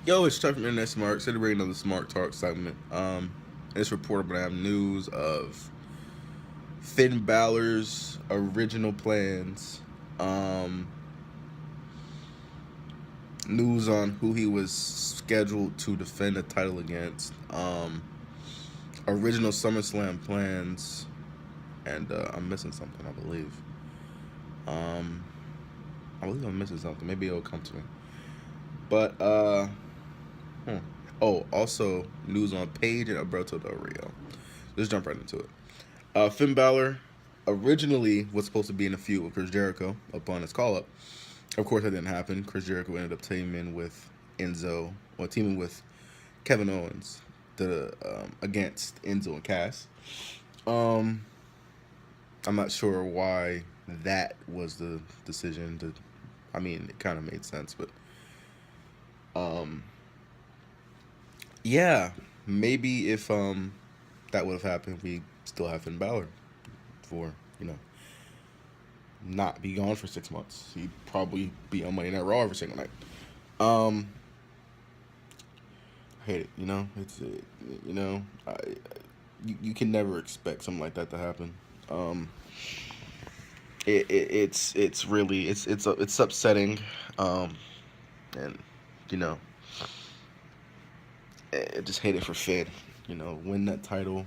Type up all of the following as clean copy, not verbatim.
Yo, it's Chuck from Internet Smart, celebrating another Smart Talk segment. It's reported, but I have news of Finn Balor's original plans. News on who he was scheduled to defend the title against. Original SummerSlam plans, and I'm missing something, I believe. I believe I'm missing something. Maybe it'll come to me. But Oh, also news on Paige and Alberto Del Rio. Let's jump right into it. Finn Balor originally was supposed to be in a feud with Chris Jericho upon his call up. Of course, that didn't happen. Chris Jericho ended up teaming with teaming with Kevin Owens against Enzo and Cass. I'm not sure why that was the decision. It kind of made sense, but yeah, maybe if that would have happened, we still have Finn Balor for not be gone for 6 months. He'd probably be on Monday Night Raw every single night. I hate it. You can never expect something like that to happen. It's really it's upsetting, and I just hate it for Finn. Win that title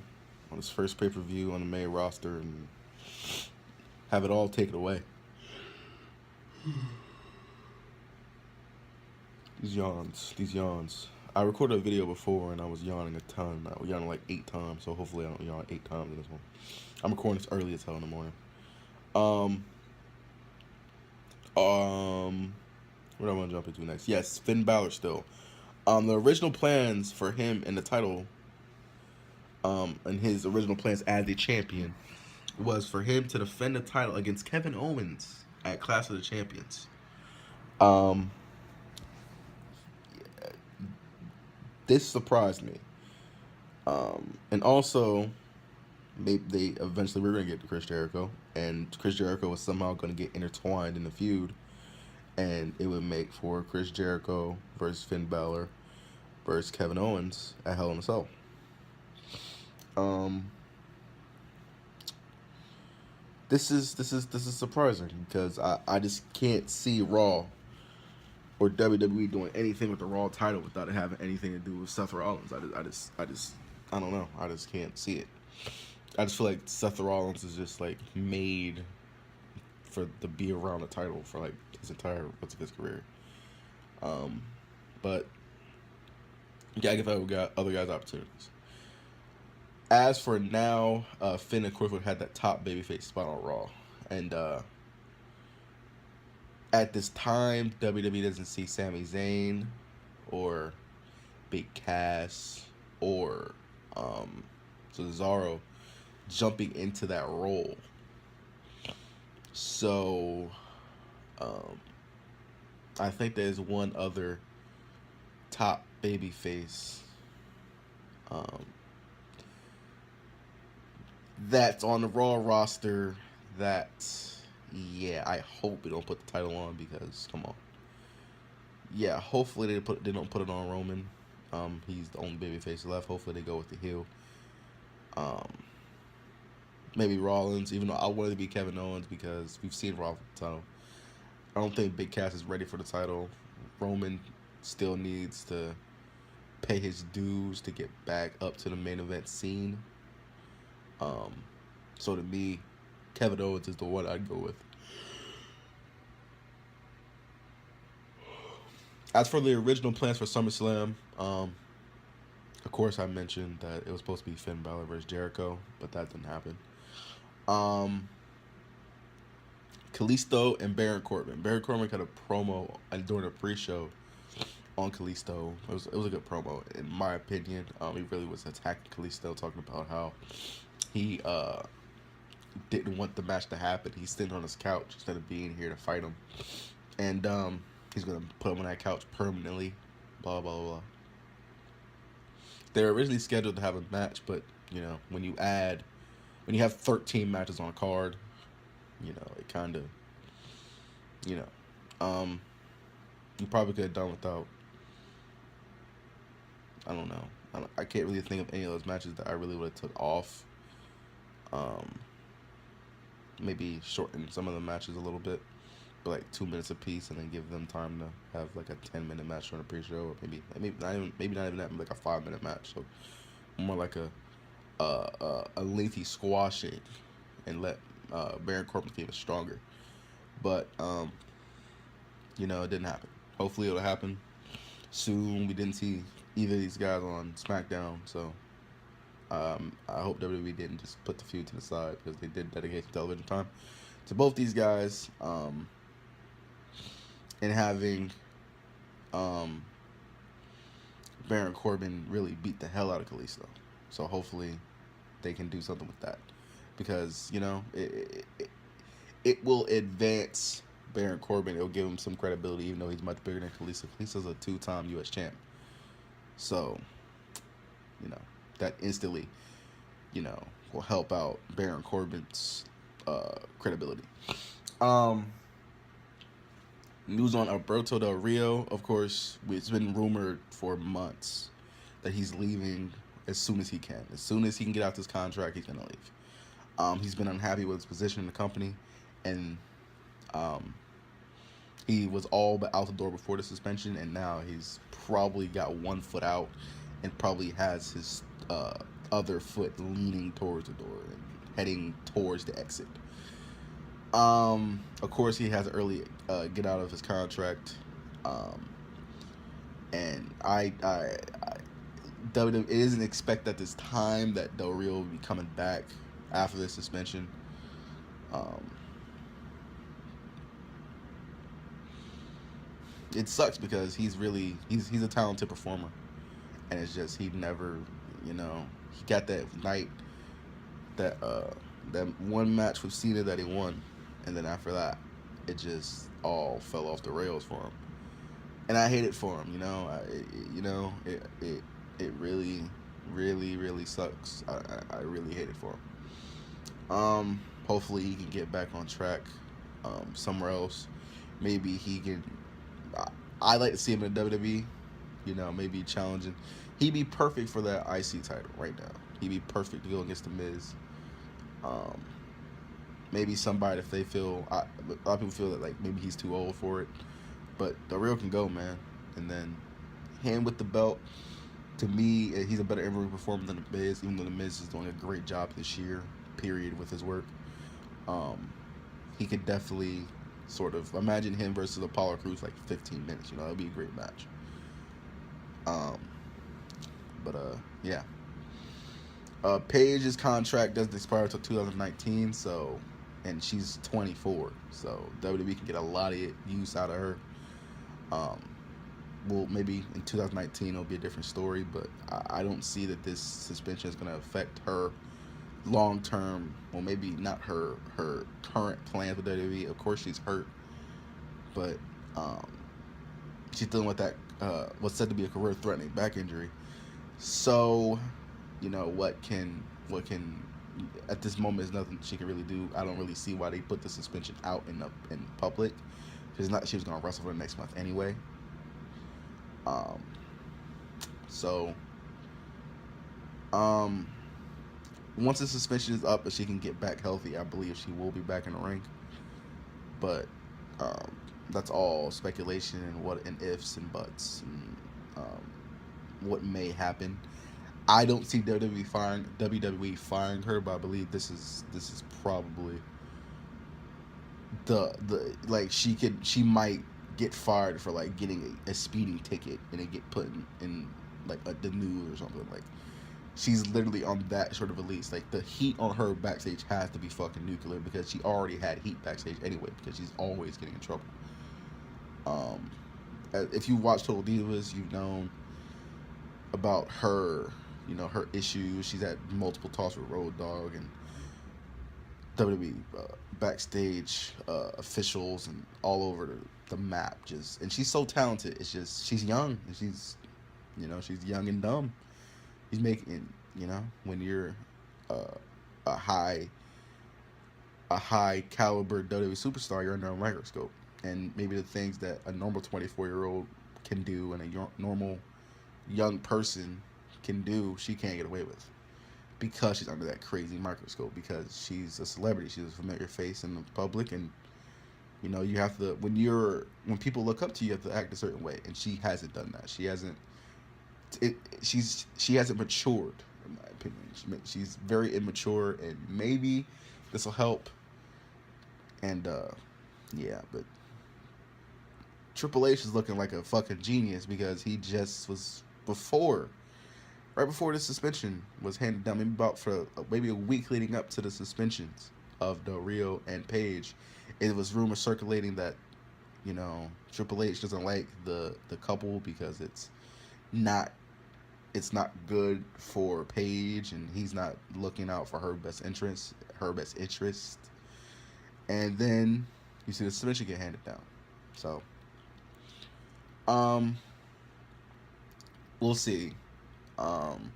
on his first pay-per-view on the main roster and have it all taken away. These yawns. I recorded a video before and I was yawning a ton. I was yawning like 8 times, so hopefully I don't yawn 8 times in this one. I'm recording this early as hell in the morning. What do I want to jump into next? Yes, Finn Balor still. The original plans for him in the title, and his original plans as the champion, was for him to defend the title against Kevin Owens at Clash of the Champions. This surprised me. And also, they eventually were going to get to Chris Jericho, and Chris Jericho was somehow going to get intertwined in the feud, and it would make for Chris Jericho versus Finn Balor versus Kevin Owens at Hell in a Cell. This is surprising because I just can't see Raw or WWE doing anything with the Raw title without it having anything to do with Seth Rollins. I don't know. I just can't see it. I just feel like Seth Rollins is just like made to be around the title for like his entire rest of his career. But yeah, I give other guys opportunities. As for now, Finn of course would have had that top babyface spot on Raw, and at this time, WWE doesn't see Sami Zayn or Big Cass or Cesaro jumping into that role. So, I think there's one other top babyface that's on the Raw roster that, yeah, I hope they don't put the title on because, come on. Yeah, hopefully they don't put it on Roman. He's the only babyface left. Hopefully they go with the heel. Maybe Rollins, even though I wanted to be Kevin Owens because we've seen Raw for the title. I don't think Big Cass is ready for the title. Roman still needs to pay his dues to get back up to the main event scene. So to me, Kevin Owens is the one I'd go with. As for the original plans for SummerSlam, of course I mentioned that it was supposed to be Finn Balor versus Jericho, but that didn't happen. Kalisto and Baron Corbin. Baron Corbin had a promo during a pre-show on Kalisto. It was a good promo in my opinion. He really was attacking Kalisto, talking about how he didn't want the match to happen. He's sitting on his couch instead of being here to fight him, and he's gonna put him on that couch permanently. Blah blah blah. They were originally scheduled to have a match, but when you have 13 matches on a card, it kind of, you know, you probably could have done without. I don't know. I can't really think of any of those matches that I really would have took off. Maybe shorten some of the matches a little bit, but like 2 minutes apiece, and then give them time to have like a 10-minute match on a pre-show, or maybe not even that, like a 5-minute match. So more like a lengthy squashing, and let Baron Corbin get even stronger. But it didn't happen. Hopefully it'll happen soon. We didn't see either of these guys on SmackDown, so I hope WWE didn't just put the feud to the side, because they did dedicate some television time to both these guys, and having Baron Corbin really beat the hell out of Kalisto. So hopefully they can do something with that, because it will advance Baron Corbin. It'll give him some credibility, even though he's much bigger than Kalisto. Kalisto's a 2-time U.S. champ, so that instantly will help out Baron Corbin's credibility. News on Alberto Del Rio. Of course, it's been rumored for months that he's leaving as soon as he can. As soon as he can get out this contract, he's gonna leave. He's been unhappy with his position in the company, and he was all but out the door before the suspension, and now he's probably got one foot out, and probably has his other foot leaning towards the door and heading towards the exit. Of course, he has an early get out of his contract, and WWE, it isn't expected at this time that Del Rio will be coming back after the suspension. It sucks, because he's a talented performer, and it's just he never, he got that night, that one match with Cena that he won, and then after that, it just all fell off the rails for him, and I hate it for him. It really, really, really sucks. I really hate it for him. Hopefully he can get back on track somewhere else. Maybe he can. I like to see him in WWE. Maybe challenging. He'd be perfect for that IC title right now. He'd be perfect to go against The Miz. Maybe somebody, if they feel, a lot of people feel that like maybe he's too old for it, but the real can go, man. And then him with the belt, to me, he's a better in-ring performer than The Miz, even though The Miz is doing a great job this year, period, with his work. He could definitely sort of imagine him versus Apollo Crews like 15 minutes. It'd be a great match. Yeah. Paige's contract doesn't expire until 2019, and she's 24, so WWE can get a lot of use out of her. Well, maybe in 2019 it'll be a different story, but I don't see that this suspension is going to affect her long term. Well, maybe not her current plans with WWE. Of course, she's hurt, but she's dealing with that what's said to be a career-threatening back injury. So, what can at this moment, there's nothing she can really do. I don't really see why they put the suspension out in public. She was gonna wrestle for the next month anyway. Once the suspension is up and she can get back healthy, I believe she will be back in the ring. But that's all speculation and ifs and buts and what may happen. I don't see WWE firing her, but I believe this is probably the like she might get fired for like getting a speeding ticket and it get put in like the news or something. Like she's literally on that sort of release. Like the heat on her backstage has to be fucking nuclear because she already had heat backstage anyway because she's always getting in trouble. Um, if you watch Total Divas, you've known about her, her issues. She's had multiple talks with Road Dogg and WWE backstage officials and all over the map. And she's so talented. It's just she's young and she's young and dumb. He's making when you're uh, a high caliber WWE superstar, you're under a microscope, and maybe the things that a normal 24-year-old can do and a normal young person can do, she can't get away with because she's under that crazy microscope because she's a celebrity. She's a familiar face in the public, and you have to when people look up to you, you have to act a certain way, and she hasn't done that. She hasn't matured, in my opinion. She's very immature, and maybe this will help. And yeah, but Triple H is looking like a fucking genius because he just was right before the suspension was handed down, maybe a week leading up to the suspensions of Del Rio and Paige. It was rumors circulating that Triple H doesn't like the couple because it's not good for Paige, and he's not looking out for her best interest. And then you see the suspension get handed down. So, we'll see. I'm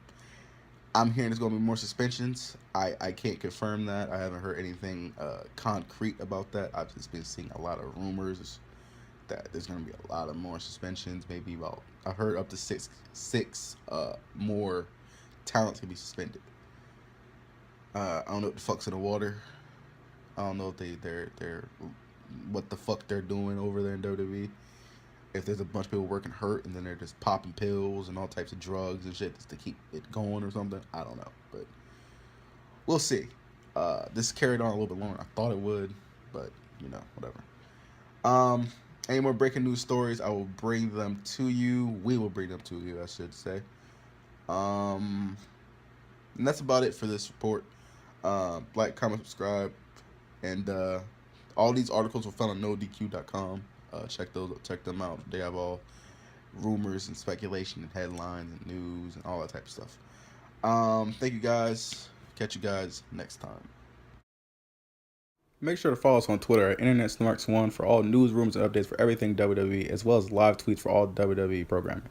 hearing there's going to be more suspensions. I can't confirm that. I haven't heard anything concrete about that. I've just been seeing a lot of rumors that there's going to be a lot of more suspensions. Maybe I heard up to six more talents can be suspended. I don't know what the fuck's in the water. I don't know if they're what the fuck they're doing over there in WWE. If there's a bunch of people working hurt and then they're just popping pills and all types of drugs and shit just to keep it going or something. I don't know, but we'll see. This carried on a little bit longer than I thought it would, but whatever. Any more breaking news stories, I will bring them to you. We will bring them to you, I should say. And that's about it for this report. Like, comment, subscribe, and all these articles were found on NoDQ.com. Check them out. They have all rumors and speculation and headlines and news and all that type of stuff. Thank you guys. Catch you guys next time. Make sure to follow us on Twitter at InternetSnarks1 for all news, rumors, and updates for everything WWE, as well as live tweets for all WWE programming.